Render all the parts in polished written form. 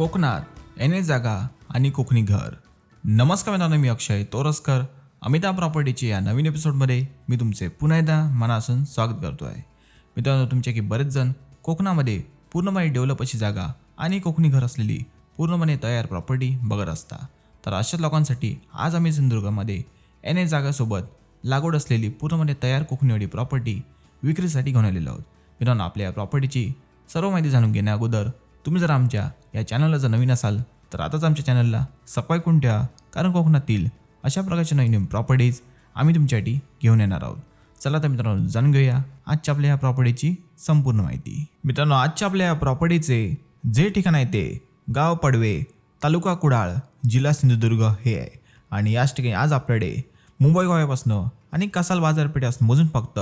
कोकणात एन जागा आणि कोकणी घर. नमस्कार मित्रांनो, मी अक्षय तोरसकर. अमिता प्रॉपर्टीची या नवीन एपिसोडमध्ये मी तुमचे पुन्हा एकदा मनापासून स्वागत करतो आहे. मित्रांनो, तुमच्याकी बरेच जण कोकणामध्ये पूर्णपणे डेव्हलप अशी जागा आणि कोकणी घर असलेली पूर्णपणे तयार प्रॉपर्टी बघत असता. तर अशाच लोकांसाठी आज आम्ही सिंधुदुर्गामध्ये एन जागासोबत लागवड असलेली पूर्णपणे तयार कोकणीवाडी प्रॉपर्टी विक्रीसाठी घेऊन आलेलो आहोत. मित्रांनो, आपल्या प्रॉपर्टीची सर्व माहिती जाणून घेण्या अगोदर तुम्ही जर आमच्या या चॅनलला जर नवीन असाल तर आताच आमच्या चॅनलला सबस्क्राईब करून ठेवा, कारण कोकणातील अशा प्रकारच्या नवीन प्रॉपर्टीज आम्ही तुमच्यासाठी घेऊन येणार आहोत. चला तर मित्रांनो, जाणून घेऊया आजच्या आपल्या या प्रॉपर्टीची संपूर्ण माहिती. मित्रांनो, आजच्या आपल्या या प्रॉपर्टीचे जे ठिकाण आहे ते गाव पडवे, तालुका कुडाळ, जिल्हा सिंधुदुर्ग हे आहे. आणि याच ठिकाणी आज आपल्याकडे मुंबई गोव्यापासून आणि कसाल बाजारपेठेपासून मोजून फक्त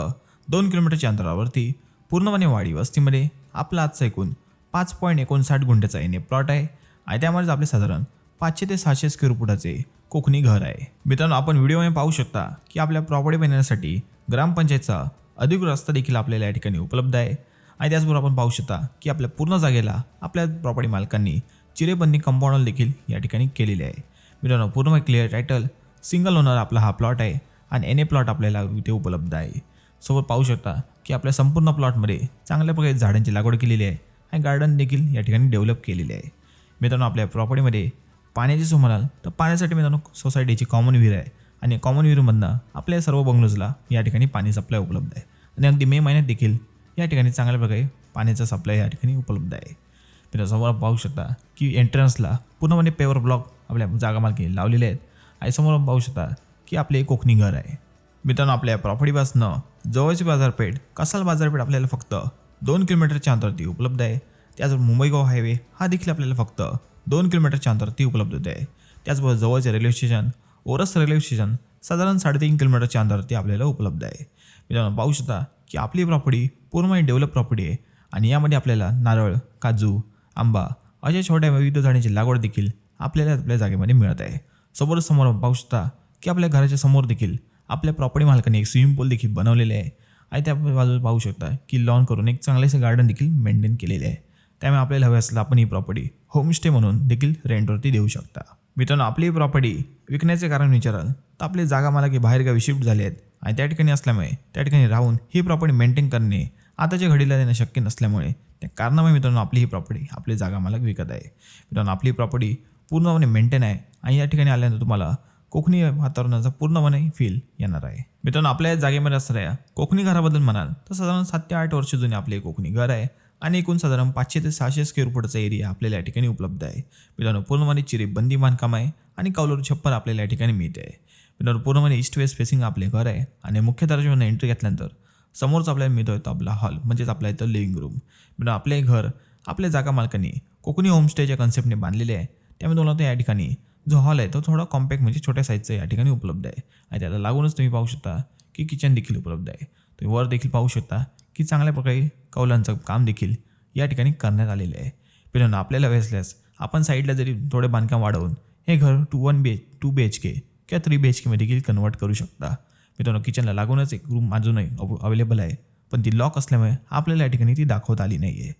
2 किलोमीटरच्या अंतरावरती पूर्णपणे वाडी वस्तीमध्ये आपला आजचा एकूण 5.59 गुंठ्याचा एन प्लॉट आहे. आणि त्यामध्येच आपले साधारण 500 ते 600 स्क्वेअर फुटाचे कोकणी घर आहे. मित्रांनो, आपण व्हिडिओमध्ये पाहू शकता की आपल्या प्रॉपर्टी बनवण्यासाठी ग्रामपंचायतचा अधिकृत रस्ता देखील आपल्याला या ठिकाणी उपलब्ध आहे. आणि त्याचबरोबर आपण पाहू शकता की आपल्या पूर्ण जागेला आपल्या प्रॉपर्टी मालकांनी चिरेबंदी कंपाऊंड देखील या ठिकाणी केलेले आहे. मित्रांनो, पूर्ण क्लिअर टायटल, सिंगल ओनर आपला हा प्लॉट आहे आणि एन प्लॉट आपल्याला इथे उपलब्ध आहे. सोबत पाहू शकता की आपल्या संपूर्ण प्लॉटमध्ये चांगल्या प्रकारे झाडांची लागवड केलेली आहे आणि गार्डन देखील या ठिकाणी डेव्हलप केलेले आहे. मित्रांनो, आपल्या प्रॉपर्टीमध्ये पाण्याची सोय म्हणाल तर पाण्यासाठी मित्रांनो सोसायटीची कॉमन विहीर आहे आणि कॉमन विहीरमधनं आपल्या सर्व बंगलोजला या ठिकाणी पाणी सप्लाय उपलब्ध आहे. आणि अगदी मे महिन्यात देखील या ठिकाणी चांगल्या प्रकारे पाण्याचा सप्लाय या ठिकाणी उपलब्ध आहे. मित्रांनो, समोर पाहू शकता की एंट्रन्सला पूर्णपणे पेवर ब्लॉक आपल्या जागा मालकी लावलेले आहेत. आणि समोर पाहू शकता की आपले कोकणी घर आहे. मित्रांनो, आपल्या प्रॉपर्टीपासनं जवळची बाजारपेठ कसाल बाजारपेठ आपल्याला फक्त 2 किलोमीटरच्या अंतरावरती उपलब्ध आहे. त्याचबरोबर मुंबई गोवा हायवे हा देखील आपल्याला फक्त 2 किलोमीटरच्या अंतरावरती उपलब्ध आहे. त्याचबरोबर जवळचे railway station ORS railway station साधारण 3.5 किलोमीटरच्या अंतरावरती आपल्याला उपलब्ध आहे. मित्रांनो, पाहू शकता की आपली प्रॉपर्टी पूर्णपणे डेव्हलप प्रॉपर्टी आहे आणि यामध्ये आपल्याला नारळ, काजू, आंबा अशा छोट्या विविध झाडांची लागवड देखील आपल्याला आपल्या जागेमध्ये मिळत आहे. समोर पाहू शकता की आपल्या घराच्या समोर देखील आपल्या प्रॉपर्टी मालकाने एक स्विमिंग पूल देखील बनवलेले आहे. आणि त्या बाजूला पाहू शकता की लॉन करून एक चांगलेसे गार्डन देखील मेंटेन केलेले आहे. त्यामुळे आपल्याला हवे असलं आपण ही प्रॉपर्टी होमस्टे म्हणून देखील रेंटवरती देऊ शकता. मित्रांनो, आपली ही प्रॉपर्टी विकण्याचे कारण विचाराल तर आपली जागा मालकी बाहेरगावी शिफ्ट झाले आहेत आणि त्या ठिकाणी असल्यामुळे त्या ठिकाणी राहून ही प्रॉपर्टी मेंटेन करणे आताच्या घडीला देणं शक्य नसल्यामुळे त्या कारणामुळे मित्रांनो आपली ही प्रॉपर्टी आपली जागा मालक विकत आहे. मित्रांनो, आपली प्रॉपर्टी पूर्णपणे मेंटेन आहे आणि या ठिकाणी आल्यानंतर तुम्हाला कोकणी वातावरणाचा पूर्णपणे फील येणार आहे. मित्रांनो, आपल्या जागेमध्ये असणाऱ्या कोकणी घराबद्दल म्हणाल तर साधारण 7 ते 8 वर्ष जुने आपले कोकणी घर आहे आणि एकूण साधारण 500 ते 600 स्क्वेअर फुटचा एरिया आपल्याला या ठिकाणी उपलब्ध आहे. मित्रांनो, पूर्णपणे चिरेबंदी बांधकाम आहे आणि कौलरू छप्पर आपल्याला या ठिकाणी मिळते आहे. मित्रांनो, पूर्णपणे ईस्ट वेस्ट फेसिंग आपले घर आहे आणि मुख्य दरवाजामधून एंट्री घेतल्यानंतर समोरच आपल्याला मिळतो तो आपला हॉल, म्हणजेच आपला इथं लिव्हिंग रूम. मित्रांनो, आपले घर आपल्या जागा मालकांनी कोकणी होमस्टेच्या कन्सेप्टने बांधलेले आहे. त्यामुळे तुम्हाला या ठिकाणी जो हॉल आहे तो थोडा कॉम्पॅक्ट म्हणजे छोट्या साईजचा या ठिकाणी उपलब्ध आहे. आणि त्याला लागूनच तुम्ही पाहू शकता की किचन देखील उपलब्ध आहे. तुम्ही वर देखील पाहू शकता की चांगल्या प्रकारे कौलांचं काम देखील या ठिकाणी करण्यात आलेले आहे. मित्रांनो, आपल्याला हवे असल्यास आपण साईडला जरी थोडे बांधकाम वाढवून हे घर 2 BHK किंवा 3 BHK मध्ये देखील कन्वर्ट करू शकता. मित्रांनो, किचनला लागूनच एक रूम अजूनही अवेलेबल आहे, पण ती लॉक असल्यामुळे आपल्याला या ठिकाणी ती दाखवता आली नाही आहे.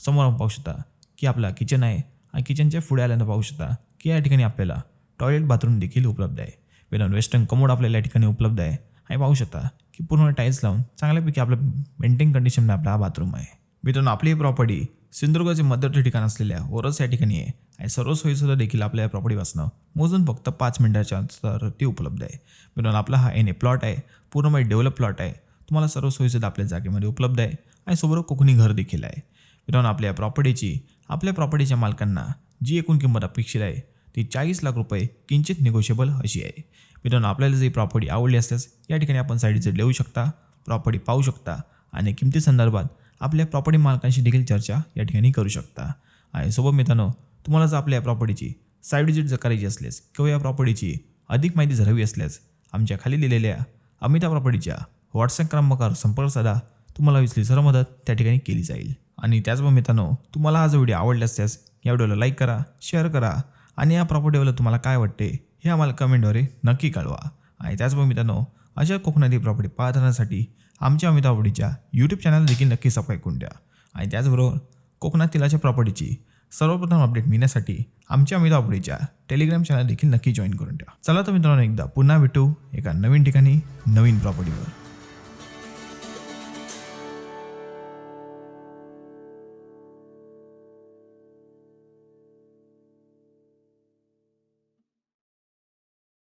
समोर पाहू शकता की आपला किचन आहे आणि किचनच्या पुढे आल्यानंतर पाहू शकता की या ठिकाणी आपल्याला टॉयलेट बाथरूम देखील उपलब्ध आहे. मित्रांनो, वेस्टर्न कमोड आपल्याला या ठिकाणी उपलब्ध आहे आणि पाहू शकता की पूर्ण टाईल्स लावून चांगल्यापैकी आपलं मेंटेन कंडिशनमध्ये आपला हा बाथरूम आहे. मित्रांनो, आपली ही प्रॉपर्टी सिंधुदुर्गाचे मध्यवर्ती ठिकाण असलेल्या ओरस या ठिकाणी आहे आणि सर्व सोयीसुद्धा देखील आपल्या या प्रॉपर्टीपासून मोजून फक्त 5 मिनिटाच्या अंतरावरती उपलब्ध आहे. मित्रांनो, आपला हा एन प्लॉट आहे, पूर्णपणे डेव्हलप प्लॉट आहे. तुम्हाला सर्व सोयीसुद्धा आपल्या जागेमध्ये उपलब्ध आहे आणि सोबत कोकणी घर देखील आहे. मित्रांनो, आपल्या प्रॉपर्टीच्या मालकांना जी एकूण किंमत अपेक्षित आहे ती 40 लाख रुपये किंचित निगोशिएबल अशी आहे. मित्रांनो, आपल्याला जर प्रॉपर्टी आवडली असल्यास या ठिकाणी आपण साईड विजिट देऊ शकता, प्रॉपर्टी पाहू शकता आणि किमती संदर्भात आपल्या प्रॉपर्टी मालकांशी देखील चर्चा या ठिकाणी करू शकता. आणि सोबत मित्रांनो, तुम्हाला जर आपल्या प्रॉपर्टीची साईड विजिट जर करायची असल्यास किंवा या प्रॉपर्टीची अधिक माहिती जर हवी असल्यास आमच्या खाली दिलेल्या अमिता प्रॉपर्टीच्या व्हॉट्सअप क्रमांकावर संपर्क साधा. तुम्हाला इथली सर्व मदत त्या ठिकाणी केली जाईल. आणि त्याचबरोबर मित्रांनो, तुम्हाला हा जो व्हिडिओ आवडला असल्यास या व्हिडिओला लाईक करा, शेअर करा आणि या प्रॉपर्टीवर तुम्हाला काय वाटते हे आम्हाला कमेंटद्वारे नक्की कळवा. आणि त्याचबरोबर मित्रांनो, अशा कोकणातील प्रॉपर्टी पाहत राहण्यासाठी आमच्या अमिता प्रॉपर्टीच्या यूट्यूब चॅनल देखील नक्की सबस्क्राईब करून द्या. आणि त्याचबरोबर कोकणातील अशा प्रॉपर्टीची सर्वप्रथम अपडेट मिळण्यासाठी आमच्या अमिता प्रॉपर्टीच्या टेलिग्राम चॅनल देखील नक्की जॉईन करून ठेवा. चला तर मित्रांनो, एकदा पुन्हा भेटू एका नवीन ठिकाणी नवीन प्रॉपर्टीवर.